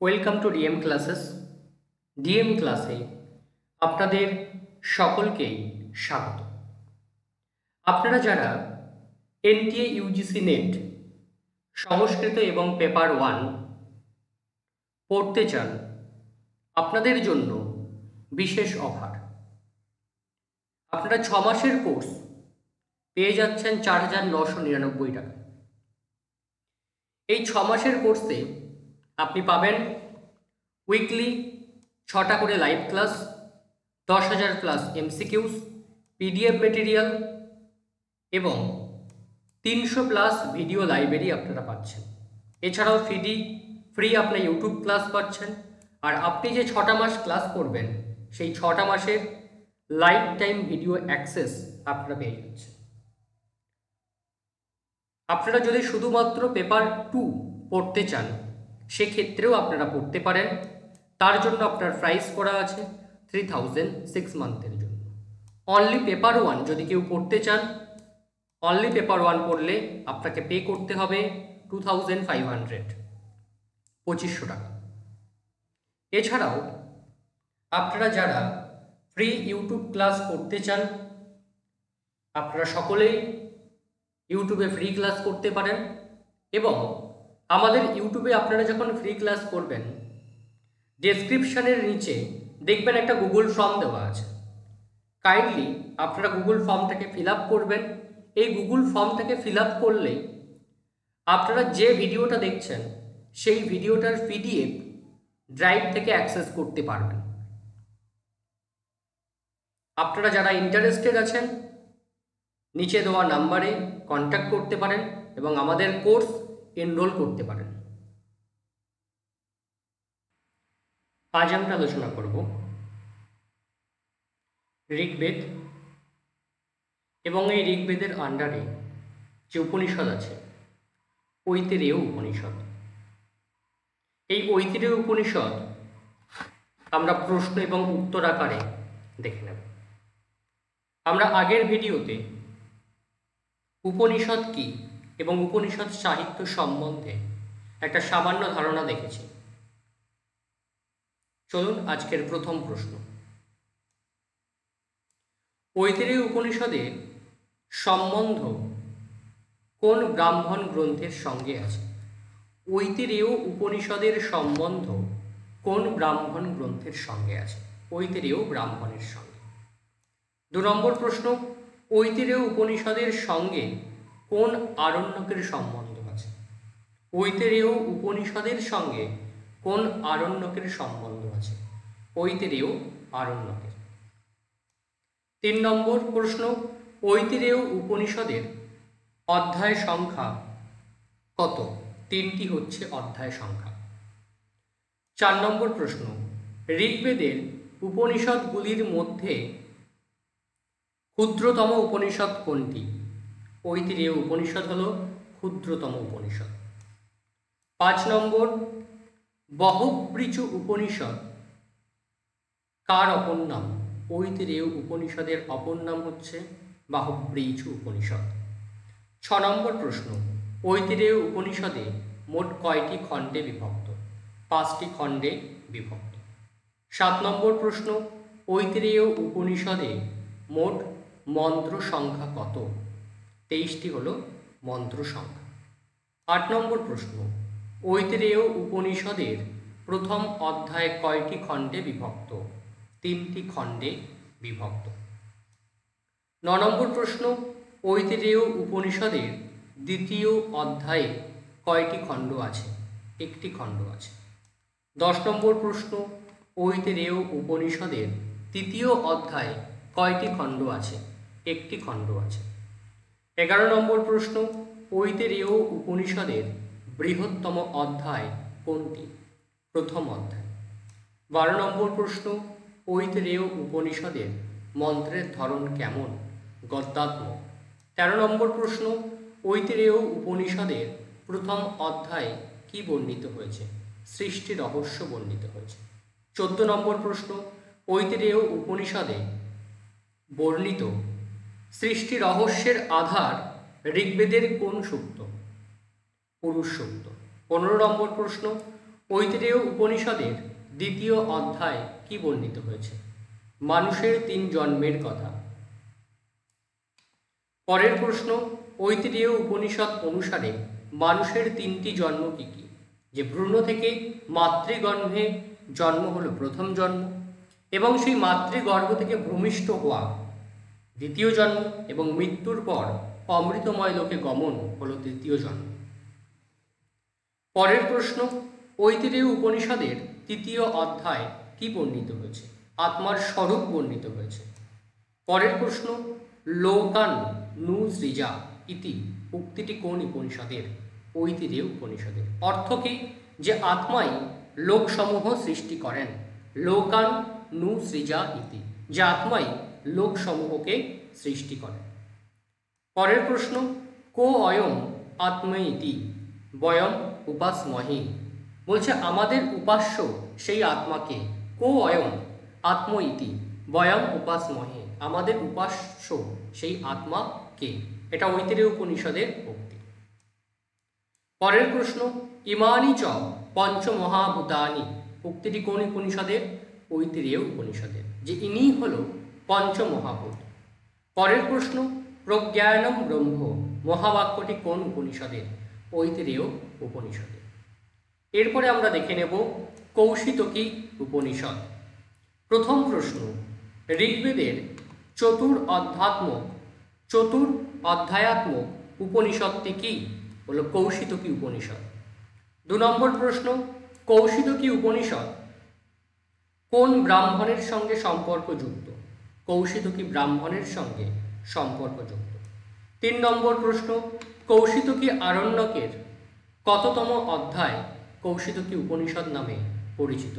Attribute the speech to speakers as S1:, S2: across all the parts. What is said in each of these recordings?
S1: Welcome to DM classes. DM ক্লাসে আপনাদের সকলকেই স্বাগত। আপনারা যারা এনটিএ ইউজিসি নেট সংস্কৃত এবং পেপার 1 পড়তে চান, আপনাদের জন্য বিশেষ অফার। আপনারা 6 মাসের কোর্স পেয়ে যাচ্ছেন 4,999 টাকা। এই 6 মাসের কোর্সে আপনি পাবেন উইকলি 6টা করে live class, 10,000 plus MCQs, PDF material এবং 300 প্লাস ভিডিও লাইব্রেরি আপনারা পাচ্ছেন। এছাড়াও ফ্রি আপনি ইউটিউব ক্লাস পাচ্ছেন। আর আপনি যে 6টা মাস ক্লাস করবেন সেই 6টা মাসের লাইফ টাইম ভিডিও অ্যাক্সেস আপনারা পেয়ে যাচ্ছেন। আপনারা যদি শুধুমাত্র পেপার 2 পড়তে চান সেক্ষেত্রেও আপনারা পড়তে পারেন। তার জন্য আপনার প্রাইস করা আছে 3,000 6 মান্থের জন্য। অনলি পেপার 1 যদি কেউ পড়তে চান, অনলি পেপার 1 পড়লে আপনাকে পে করতে হবে 2,500 2500 টাকা। এছাড়াও আপনারা যারা ফ্রি ইউটিউব ক্লাস করতে চান, আপনারা সকলেই ইউটিউবে ফ্রি ক্লাস করতে পারেন। এবং আমাদের ইউটিউবে আপনারা যখন ফ্রি ক্লাস করবেন, ডেসক্রিপশনের নিচে দেখবেন একটা গুগল ফর্ম দেওয়া আছে। কাইন্ডলি আপনারা গুগল ফর্মটাকে ফিল আপ করবেন। এই গুগল ফর্মটাকে ফিল আপ করলে আপনারা যে ভিডিওটা দেখছেন সেই ভিডিওটার পিডিএফ ড্রাইভ থেকে অ্যাক্সেস করতে পারবেন। আপনারা যারা ইন্টারেস্টেড আছেন নিচে দেওয়া নাম্বারে কন্ট্যাক্ট করতে পারেন এবং আমাদের কোর্স এনরোল করতে পারেন। আজ আমরা আলোচনা করব ঋগ্বেদ এবং এই ঋগ্বেদের আন্ডারে যে উপনিষদ আছে ঐতিরেয় উপনিষদ। এই ঐতিরেয় উপনিষদ আমরা প্রশ্ন এবং উত্তর আকারে দেখে নেব। আমরা আগের ভিডিওতে উপনিষদ কি এবং উপনিষদ সাহিত্য সম্বন্ধে একটা সামান্য ধারণা দেখেছি। চলুন আজকের প্রথম প্রশ্ন। ঐতিরেয় উপনিষদের সম্বন্ধ কোন ব্রাহ্মণ গ্রন্থের সঙ্গে আছে? ঐতিরেয় উপনিষদের সম্বন্ধ কোন ব্রাহ্মণ গ্রন্থের সঙ্গে আছে? ঐতিরেয় ব্রাহ্মণের সঙ্গে। 2 নম্বর প্রশ্ন, ঐতিরেয় উপনিষদের সঙ্গে কোন আরণ্যকের সম্বন্ধ আছে? ঐতিরেয় উপনিষদের সঙ্গে কোন আরণ্যকের সম্বন্ধ আছে? ঐতিরেয় আরণ্যকের। 3 নম্বর প্রশ্ন, ঐতিরেয় উপনিষদের অধ্যায় সংখ্যা কত? 3টি হচ্ছে অধ্যায় সংখ্যা। 4 নম্বর প্রশ্ন, ঋগ্বেদের উপনিষদগুলির মধ্যে ক্ষুদ্রতম উপনিষদ কোনটি? ঐতিরেয় উপনিষদ হল ক্ষুদ্রতম উপনিষদ। 5 নম্বর, বহব্রীচু উপনিষদ কার অপর নাম? ঐতিরেয় উপনিষদের অপর নাম হচ্ছে বহব্রীচু উপনিষদ। 6 নম্বর প্রশ্ন, ঐতিরেয় উপনিষদে মোট কয়টি খণ্ডে বিভক্ত? 5টি খণ্ডে বিভক্ত। 7 নম্বর প্রশ্ন, ঐতিরেয় উপনিষদে মোট মন্ত্র সংখ্যা কত? 23টি হলো মন্ত্র সংখ্যা। 8 নম্বর প্রশ্ন, ঐতিরেয় উপনিষদের প্রথম অধ্যায় কয়টি খণ্ডে বিভক্ত? 3টি খণ্ডে বিভক্ত। 9 নম্বর প্রশ্ন, ঐতিরেয় উপনিষদের দ্বিতীয় অধ্যায়ে কয়টি খণ্ড আছে? 1টি খণ্ড আছে। 10 নম্বর প্রশ্ন, ঐতিরেয় উপনিষদের তৃতীয় অধ্যায়ে কয়টি খণ্ড আছে? 1টি খণ্ড আছে। 11 নম্বর প্রশ্ন, ঐতিরেয় উপনিষদের বৃহত্তম অধ্যায় কোনটি? প্রথম অধ্যায়। 12 নম্বর প্রশ্ন, ঐতিরেয় উপনিষদের মন্ত্রের ধরন কেমন? গদ্যাত্মক। 13 নম্বর প্রশ্ন, ঐতিরেয় উপনিষদের প্রথম অধ্যায়ে কি বর্ণিত হয়েছে? সৃষ্টি রহস্য বর্ণিত হয়েছে। 14 নম্বর প্রশ্ন, ঐতিরেয় উপনিষদে বর্ণিত সৃষ্টি রহস্যের আধার ঋগ্বেদের কোন সূক্ত? পুরুষ সূক্ত। 15 নম্বর প্রশ্ন, ঐতরেয় উপনিষদের দ্বিতীয় অধ্যায় কি বর্ণিত হয়েছে? মানুষের 3 জন্মের কথা। পরের প্রশ্ন, ঐতরেয় উপনিষদ অনুসারে মানুষের 3টি জন্ম কি কি? যে ভ্রূণ থেকে মাতৃগর্ভে জন্ম হলো প্রথম জন্ম, এবং সেই মাতৃগর্ভ থেকে ভূমিষ্ঠ হওয়া দ্বিতীয় জন্ম, এবং মৃত্যুর পর অমৃতময় লোকে গমন হলো তৃতীয় জন্ম। পরের প্রশ্ন, ঐতরেয় উপনিষদের 3য় অধ্যায় কি বর্ণিত হয়েছে? আত্মার স্বরূপ বর্ণিত হয়েছে। পরের প্রশ্ন, লোকান নু সৃজা ইতি উক্তিটি কোন উপনিষদের? ঐতরেয় উপনিষদের। অর্থ কি? যে আত্মাই লোকসমূহ সৃষ্টি করেন। লোকান নু সৃজা ইতি, যে আত্মাই লোকসমূহকে সৃষ্টি করেন। পরের প্রশ্ন, কো অয়ম আত্মৈতি বয়ম উপাসমহি, বলছে আমাদের উপাস্য সেই আত্মাকে। কো অয়ম আত্মইতি বয়ম উপাসমহি, আমাদের উপাস্য সেই আত্মা কে? এটা ঐতরেয় উপনিষদের উক্তি। পরের প্রশ্ন, ইমানি চ পঞ্চমহাভূতানি উক্তিটি কোন উপনিষদের? ঐতরেয় উপনিষদের। যে ইনি হল পঞ্চমহাভূত। পরের প্রশ্ন, প্রজ্ঞানম ব্রহ্ম মহাবাক্যটি কোন উপনিষদের? ঐতরেয় উপনিষদের। এরপরে আমরা দেখে নেব কৌশিতকী উপনিষদ। প্রথম প্রশ্ন, ঋগ্বেদের চতুর অধ্যায়াত্মক উপনিষদটি কি? হলো কৌশিতকী উপনিষদ। 2 নম্বর প্রশ্ন, কৌশিতকী উপনিষদ কোন ব্রাহ্মণের সঙ্গে সম্পর্কযুক্ত? কৌশিতকী ব্রাহ্মণের সঙ্গে সম্পর্কযুক্ত। 3 নম্বর প্রশ্ন, কৌশিতকী আরণ্যকের কততম অধ্যায় কৌশিতকী উপনিষদ নামে পরিচিত?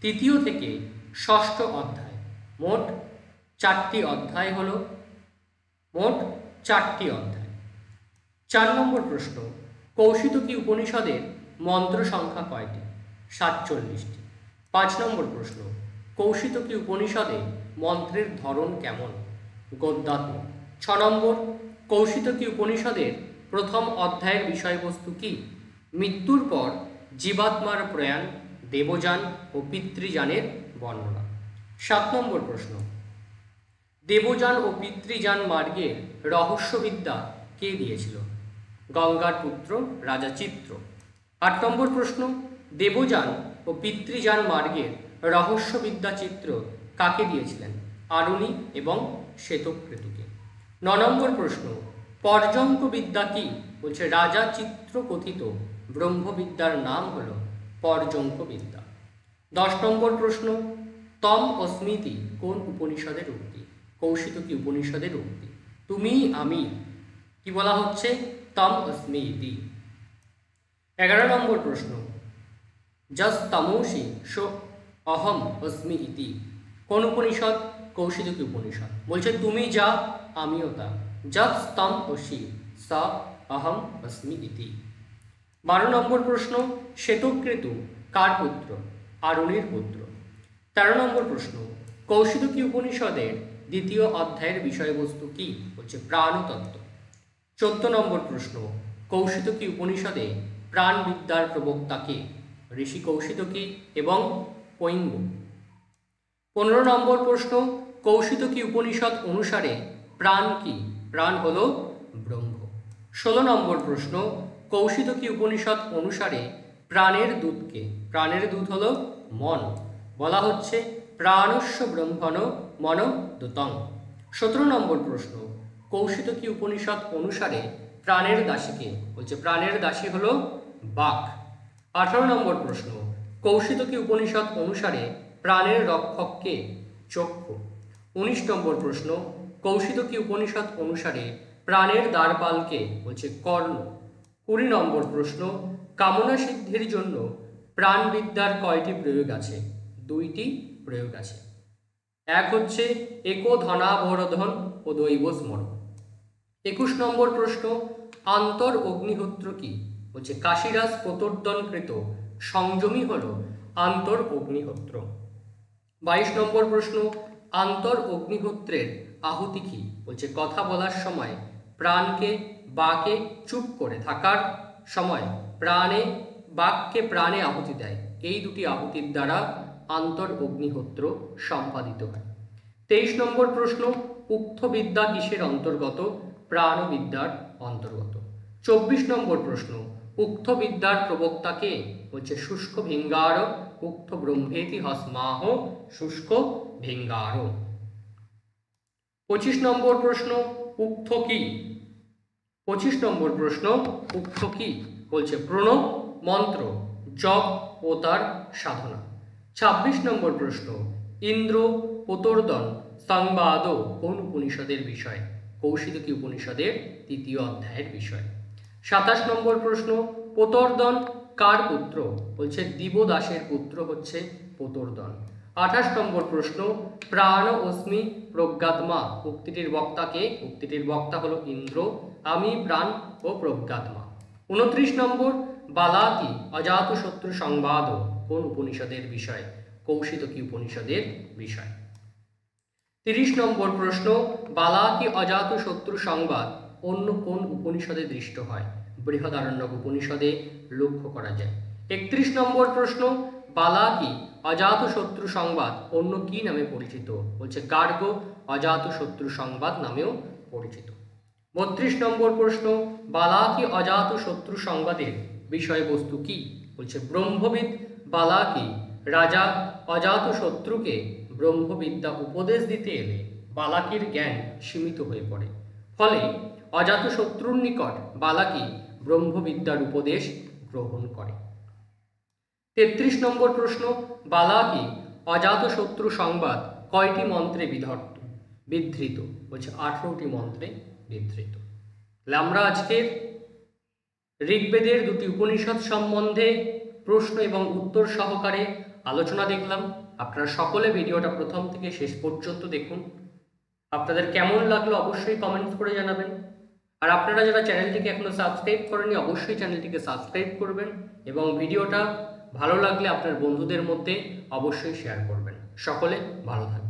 S1: 3য় থেকে 6ষ্ঠ অধ্যায়। মোট 4টি অধ্যায় হল, মোট 4টি অধ্যায়। 4 নম্বর প্রশ্ন, কৌশিতকী উপনিষদের মন্ত্র সংখ্যা কয়টি? 47টি। 5 নম্বর প্রশ্ন, কৌশিতকী উপনিষদে মন্ত্রের ধরন কেমন? গদ্যাত্মক। 6 নম্বর, কৌশিতকী উপনিষদের প্রথম অধ্যায়ের বিষয়বস্তু কি? মৃত্যুর পর জীবাত্মার প্রয়াণ, দেবযান ও পিতৃযানের বর্ণনা। 7 নম্বর প্রশ্ন, দেবযান ও পিতৃযান মার্গের রহস্যবিদ্যা কে দিয়েছিল? গঙ্গার পুত্র রাজা চিত্র। 8 নম্বর প্রশ্ন, দেবযান ও পিতৃযান মার্গের রহস্যবিদ্যা চিত্র কাকে দিয়েছিলেন? আরুণি এবং শ্বেতকেতুকে। 9 নম্বর প্রশ্ন, পর্যঙ্ক বিদ্যা কি? বলছে রাজা চিত্র কথিত ব্রহ্মবিদ্যার নাম হল পর্যঙ্ক বিদ্যা। 10 নম্বর প্রশ্ন, তম অস্মিতি কোন উপনিষদের উক্তি? কৌশিতকী উপনিষদের উক্তি। তুমি আমি কি বলা হচ্ছে? তম অস্মি ইতি। 11 নম্বর প্রশ্ন, যস তমোসি সো অহম অস্মি ইতি কোন উপনিষদ? কৌশিতকী উপনিষদ। বলছে তুমি যা আমিও তা। যস তম অসি স অহম অস্মি ইতি। 12 নম্বর প্রশ্ন, শ্বেতকেতু কার পুত্র? আরুণির পুত্র। 13 নম্বর প্রশ্ন, কৌশিতকী উপনিষদের 2য় অধ্যায়ের বিষয়বস্তু কি? হচ্ছে প্রাণতত্ত্ব। 14 নম্বর প্রশ্ন, কৌশিতকী উপনিষদে প্রাণবিদ্যার প্রবক্তা কে? ঋষি কৌশিতকী এবং পৈঙ্গ। 15 নম্বর প্রশ্ন, কৌশিতকী উপনিষদ অনুসারে প্রাণ কি? প্রাণ হল ব্রহ্ম। 16 নম্বর প্রশ্ন, কৌশিতকী উপনিষদ অনুসারে প্রাণের দূতকে? প্রাণের দূত হল মন। বলা হচ্ছে প্রাণস্য ব্রহ্মণ মন দূতং। 17 নম্বর প্রশ্ন, কৌশিতকী উপনিষদ অনুসারে প্রাণের দাসীকে? বলছে প্রাণের দাসী হল বাক। 18 নম্বর প্রশ্ন, কৌশিতকী উপনিষদ অনুসারে প্রাণের রক্ষককে? চক্ষু। 19 নম্বর প্রশ্ন, কৌশিতকী উপনিষদ অনুসারে প্রাণের দ্বারপালকে? বলছে কর্ণ। 20 নম্বর প্রশ্ন, কামনা সিদ্ধির জন্য প্রাণবিদ্যার কয়টি প্রয়োগ আছে? 2টি প্রয়োগ আছে। এক হচ্ছে একো ধনাবরোধন ও দৈব স্মরণ। 21 নম্বর প্রশ্ন, আন্তর অগ্নিহোত্র কি? বলছে কাশিরাজ প্রতর্দনকৃত সংযমী হল আন্তর অগ্নিহোত্র। 22 নম্বর প্রশ্ন, আন্তর অগ্নিহোত্রের আহুতি কি? বলছে কথা বলার সময় প্রাণকে বাকে চুপ করে থাকার সময় প্রাণে বাঘকে প্রাণে আহুতি দেয়, এই দুটি আহুতির দ্বারা আন্তর অগ্নিহোত্র সম্পাদিত হয়। 23 নম্বর প্রশ্ন, উক্ত বিদ্যা কিসের অন্তর্গত? প্রাণবিদ্যার অন্তর্গত। 24 নম্বর প্রশ্ন, উক্ত বিদ্যার প্রবক্তা কে? বলছে শুষ্ক ভিঙ্গার উক্ত ব্রহ্মেতি হস্মাহ শুষ্ক ভিঙ্গার। 25 নম্বর প্রশ্ন, উক্ত কি? 25 নম্বর প্রশ্ন, উক্ত কি? বলছে প্রণব মন্ত্র, জপ ও তার সাধনা। 26 নম্বর প্রশ্ন, ইন্দ্র পোতর্দন সংবাদ কোন উপনিষদের বিষয়? কৌশিতকী উপনিষদের 3য় অধ্যায়ের বিষয়। 27 নম্বর প্রশ্ন, পোতর্দন কার পুত্র? বলছে দিবদাসের পুত্র হচ্ছে পোতর্দন। 28 নম্বর প্রশ্ন, প্রাণ অস্মি প্রজ্ঞাত্মা উক্তিটির বক্তা কে? উক্তিটির বক্তা হলো ইন্দ্র, আমি প্রাণ ও প্রজ্ঞাত্মা। 29 নম্বর, বালাকি অজাতশত্রু সংবাদ কোন উপনিষদের বিষয়? কৌশিতকী উপনিষদের বিষয়। 30 নম্বর প্রশ্ন, বালাকি অজাতশত্রু সংবাদ অন্য কোন উপনিষদে দৃষ্ট হয়? বৃহদারণ্যক উপনিষদে লক্ষ্য করা যায়। 31 নম্বর প্রশ্ন, বালাকি অজাতশত্রু সংবাদ অন্য কি নামে পরিচিত? বলছে গার্গ অজাতশত্রু সংবাদ নামেও পরিচিত। 32 নম্বর প্রশ্ন, বালাকি অজাতশত্রু সংবাদের বিষয়বস্তু কি? বলছে ব্রহ্মবিদ বালাকি রাজা অজাতশত্রুকে ব্রহ্মবিদ্যা উপদেশ দিতে এলে বালাকির জ্ঞান সীমিত হয়ে পড়ে, ফলে অজাতশত্রুর নিকট বালাকি ব্রহ্মবিদ্যার উপদেশ গ্রহণ করে। 33 নম্বর প্রশ্ন, বালাকি অজাতশত্রু সংবাদ কয়টি মন্ত্রে বিধৃত? বলছে 18টি মন্ত্রে বিধৃত। তাহলে আমরা আজকের ঋগ্বেদের দুটি উপনিষদ সম্বন্ধে প্রশ্ন এবং উত্তর সহকারে আলোচনা দেখলাম। আপনারা সকলে ভিডিওটা প্রথম থেকে শেষ পর্যন্ত দেখুন। আপনাদের কেমন লাগলো অবশ্যই কমেন্টস করে জানাবেন। আর আপনারা যারা চ্যানেলটিকে এখনো সাবস্ক্রাইব করেননি অবশ্যই চ্যানেলটিকে সাবস্ক্রাইব করবেন এবং ভিডিওটা ভালো লাগলে আপনার বন্ধুদের মধ্যে অবশ্যই শেয়ার করবেন। সকলে ভালো থাকবেন।